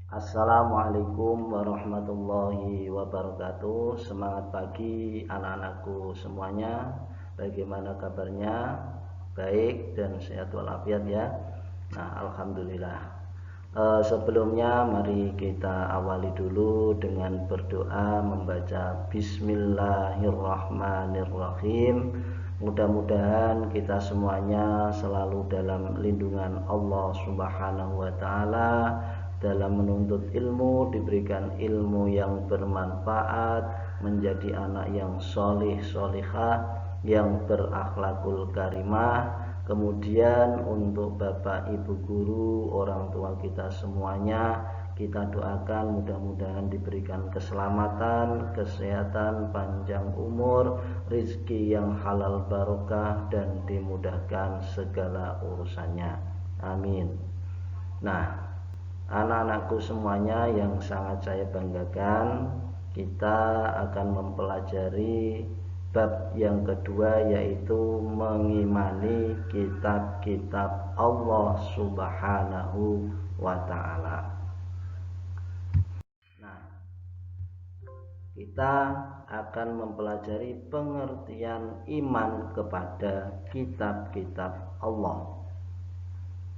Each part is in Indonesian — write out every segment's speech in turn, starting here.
Assalamualaikum warahmatullahi wabarakatuh. Semangat pagi anak-anakku semuanya. Bagaimana kabarnya? Baik dan sehat walafiat ya. Nah, alhamdulillah. Sebelumnya mari kita awali dulu dengan berdoa membaca Bismillahirrahmanirrahim. Mudah-mudahan kita semuanya selalu dalam lindungan Allah Subhanahu wa taala, dalam menuntut ilmu diberikan ilmu yang bermanfaat, menjadi anak yang solih solihah, yang berakhlakul karimah. Kemudian untuk Bapak Ibu guru, orang tua kita semuanya, kita doakan mudah-mudahan diberikan keselamatan, kesehatan, panjang umur, rizki yang halal barokah, dan dimudahkan segala urusannya. Amin. Nah, anak-anakku semuanya yang sangat saya banggakan, kita akan mempelajari bab yang kedua, yaitu mengimani kitab-kitab Allah Subhanahu wa ta'ala. Nah, kita akan mempelajari pengertian iman kepada kitab-kitab Allah.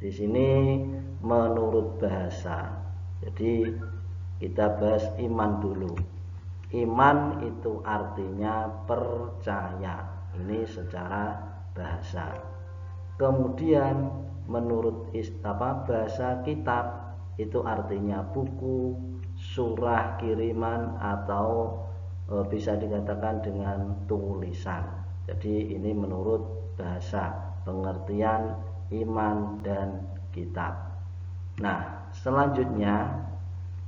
Di sini menurut bahasa. Jadi kita bahas iman dulu. Iman itu artinya percaya. Ini secara bahasa. Kemudian menurut bahasa kitab itu artinya buku, surah kiriman, atau bisa dikatakan dengan tulisan. Jadi ini menurut bahasa pengertian iman dan kitab. Nah, selanjutnya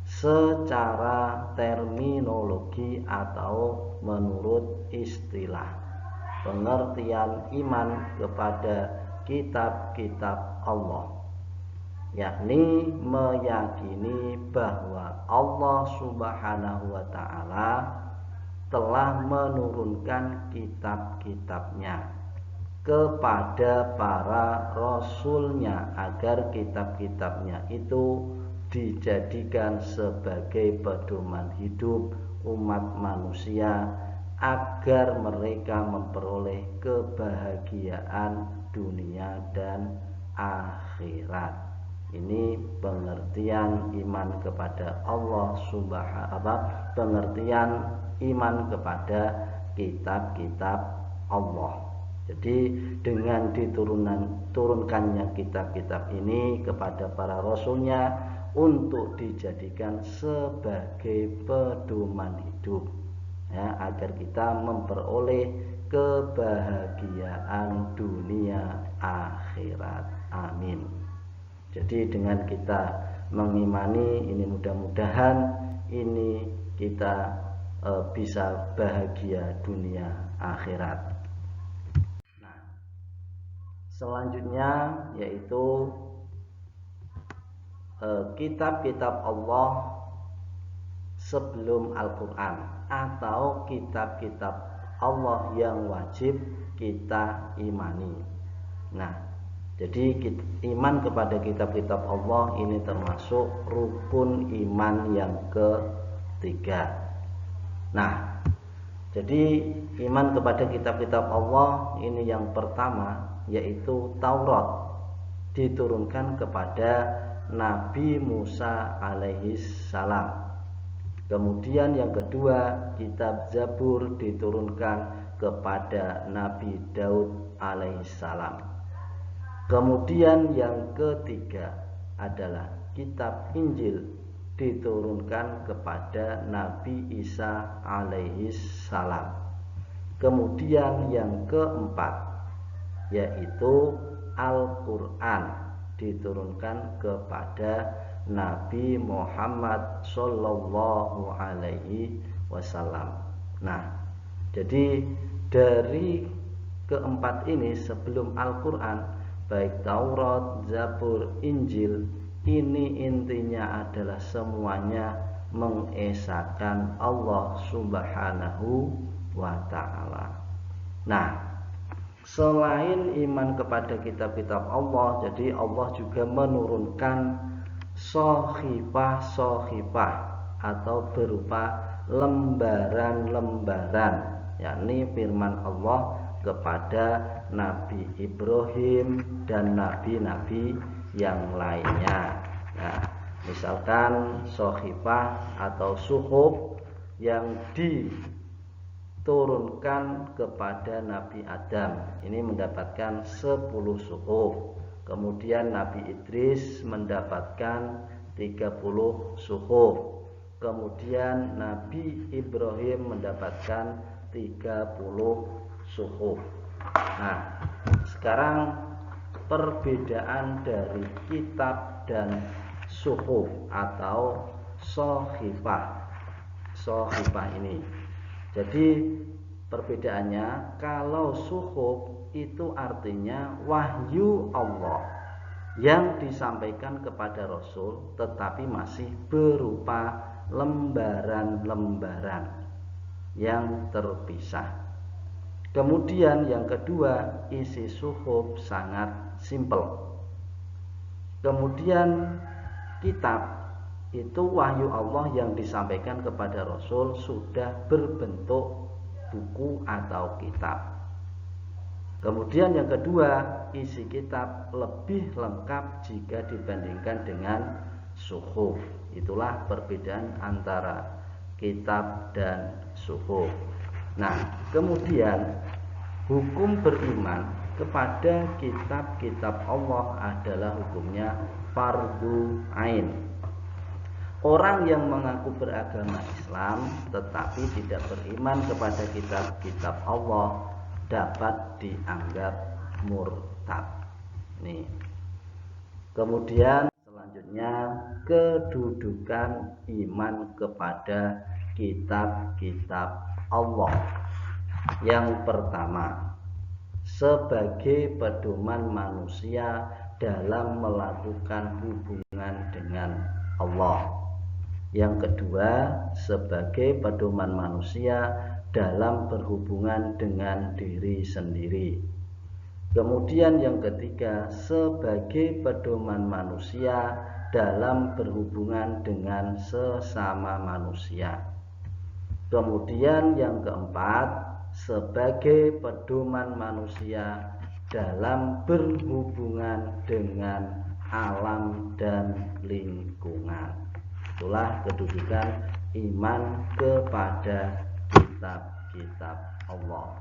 secara terminologi atau menurut istilah pengertian iman kepada kitab-kitab Allah, yakni meyakini bahwa Allah Subhanahu wa ta'ala telah menurunkan kitab-kitabnya kepada para rasulnya agar kitab-kitabnya itu dijadikan sebagai pedoman hidup umat manusia agar mereka memperoleh kebahagiaan dunia dan akhirat. Ini pengertian iman kepada Allah pengertian iman kepada kitab-kitab Allah. Jadi dengan diturunkannya kitab-kitab ini kepada para rasulnya untuk dijadikan sebagai pedoman hidup, ya, agar kita memperoleh kebahagiaan dunia akhirat. Amin. Jadi dengan kita mengimani ini, mudah-mudahan ini kita bisa bahagia dunia akhirat. Selanjutnya yaitu kitab-kitab Allah sebelum Al-Quran, atau kitab-kitab Allah yang wajib kita imani. Nah, jadi iman kepada kitab-kitab Allah ini termasuk rukun iman yang ketiga. Nah, jadi iman kepada kitab-kitab Allah ini yang pertama, yaitu Taurat, diturunkan kepada Nabi Musa alaihissalam. Kemudian yang kedua, kitab Zabur diturunkan kepada Nabi Daud alaihissalam. Kemudian yang ketiga adalah kitab Injil, diturunkan kepada Nabi Isa alaihissalam. Kemudian yang keempat yaitu Al-Quran, diturunkan kepada Nabi Muhammad Sallallahu Alaihi Wasallam. Nah, jadi dari keempat ini sebelum Al-Quran, baik Taurat, Zabur, Injil, ini intinya adalah semuanya mengesahkan Allah Subhanahu wa ta'ala. Nah, selain iman kepada kitab-kitab Allah, jadi Allah juga menurunkan sohifah atau berupa lembaran-lembaran, yakni firman Allah kepada Nabi Ibrahim dan nabi-nabi yang lainnya. Nah, misalkan sohifah atau suhuf yang diturunkan kepada Nabi Adam, ini mendapatkan 10 suhuf. Kemudian Nabi Idris mendapatkan 30 suhuf. Kemudian Nabi Ibrahim mendapatkan 30 suhuf. Nah, sekarang perbedaan dari kitab dan suhuf atau sohifah ini. Jadi perbedaannya, kalau suhuf itu artinya wahyu Allah yang disampaikan kepada Rasul, tetapi masih berupa lembaran-lembaran yang terpisah. Kemudian yang kedua, isi suhuf sangat simpel. Kemudian kitab itu wahyu Allah yang disampaikan kepada Rasul sudah berbentuk buku atau kitab. Kemudian yang kedua, isi kitab lebih lengkap jika dibandingkan dengan suhuf. Itulah perbedaan antara kitab dan suhuf. Nah, kemudian hukum beriman kepada kitab-kitab Allah adalah hukumnya fardu ain. Orang yang mengaku beragama Islam tetapi tidak beriman kepada kitab-kitab Allah dapat dianggap murtad. Nih. Kemudian selanjutnya, kedudukan iman kepada kitab-kitab Allah. Yang pertama, sebagai pedoman manusia dalam melakukan hubungan dengan Allah. Yang kedua, sebagai pedoman manusia dalam berhubungan dengan diri sendiri. Kemudian yang ketiga, sebagai pedoman manusia dalam berhubungan dengan sesama manusia. Kemudian yang keempat, sebagai pedoman manusia dalam berhubungan dengan alam dan lingkungan. Itulah kedudukan iman kepada kitab-kitab Allah.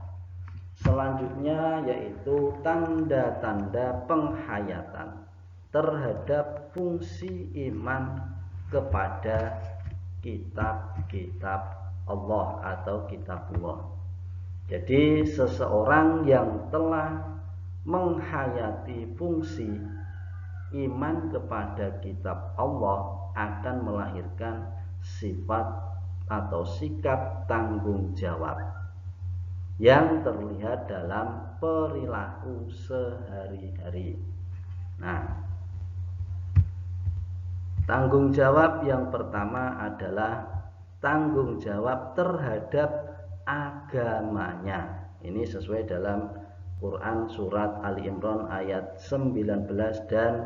Selanjutnya yaitu tanda-tanda penghayatan terhadap fungsi iman kepada kitab-kitab Allah atau kitabullah. Jadi seseorang yang telah menghayati fungsi iman kepada kitab Allah akan melahirkan sifat atau sikap tanggung jawab yang terlihat dalam perilaku sehari-hari. Nah, tanggung jawab yang pertama adalah tanggung jawab terhadap agamanya. Ini sesuai dalam Quran surat Ali Imran ayat 19 dan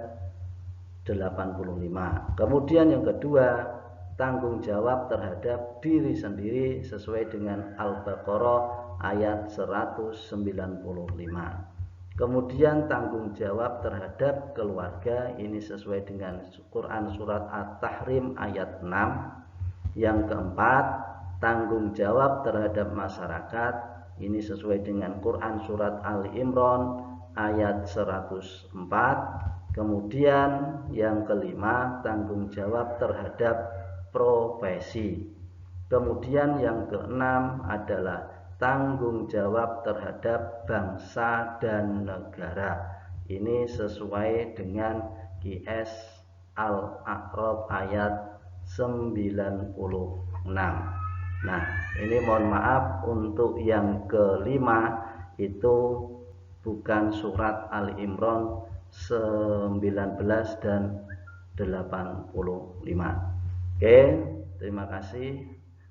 85. Kemudian yang kedua, tanggung jawab terhadap diri sendiri sesuai dengan Al-Baqarah ayat 195. Kemudian tanggung jawab terhadap keluarga, ini sesuai dengan Quran surat At-Tahrim ayat 6. Yang keempat, tanggung jawab terhadap masyarakat, ini sesuai dengan Quran surat Ali Imran ayat 104. Kemudian yang kelima, tanggung jawab terhadap profesi. Kemudian yang keenam adalah tanggung jawab terhadap bangsa dan negara. Ini sesuai dengan QS Al-A'raf ayat 96. Nah, ini mohon maaf untuk yang kelima itu bukan surat Ali Imran 19 dan 85. Oke, terima kasih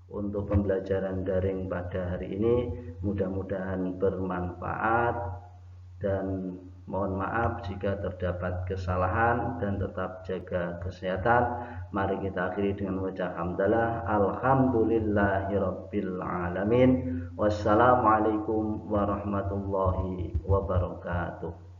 untuk pembelajaran daring pada hari ini. Mudah-mudahan bermanfaat dan Mohon maaf jika terdapat kesalahan dan tetap jaga kesehatan. Mari kita akhiri dengan mengucap hamdalah. Alhamdulillahirabbil alamin. Wassalamualaikum warahmatullahi wabarakatuh.